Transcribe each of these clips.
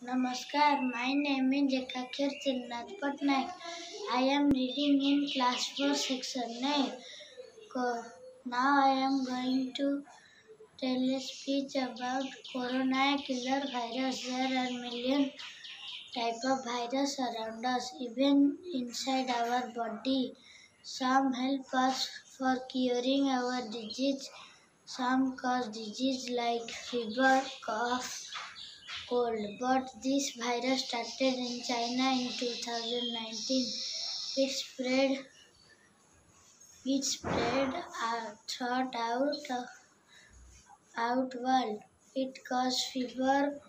Namaskar, my name is Ekakir Chilnath Patnaik. I am reading in class 4 section 9. Now I am going to tell a speech about corona killer virus. There are million type of virus around us, even inside our body. Some help us for curing our disease. Some cause disease like fever, cough, cold, but this virus started in China in 2019. It spread, throughout world. It caused fever,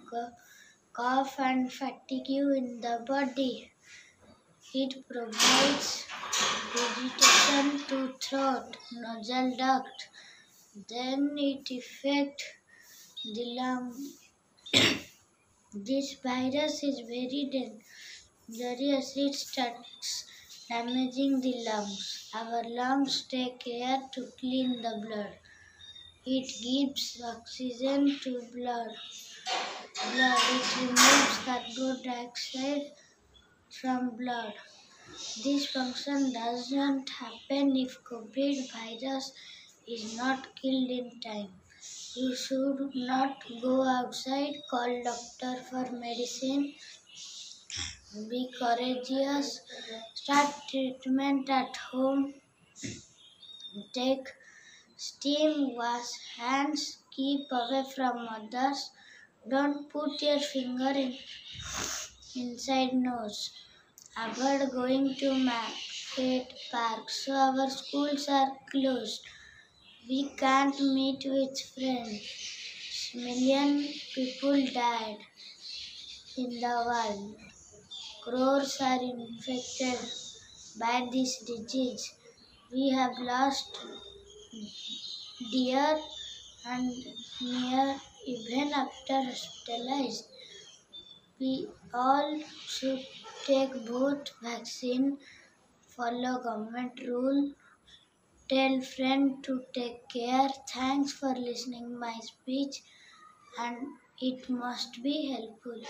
cough, and fatigue in the body. It provides irritation to throat, nasal duct. Then it affects the lung. This virus is very dangerous. It starts damaging the lungs. Our lungs take care to clean the blood. It gives oxygen to blood. It removes carbon dioxide from blood. This function doesn't happen if COVID virus is not killed in time. You should not go outside. Call doctor for medicine. Be courageous. Start treatment at home. Take steam, wash hands, keep away from others. Don't put your finger inside nose. Avoid going to market, parks. So our schools are closed. We can't meet with friends. Million people died in the world. Crores are infected by this disease. We have lost dear and near even after hospitalized. We all should take both vaccine, follow government rule, tell friend to take care. Thanks for listening my speech and it must be helpful.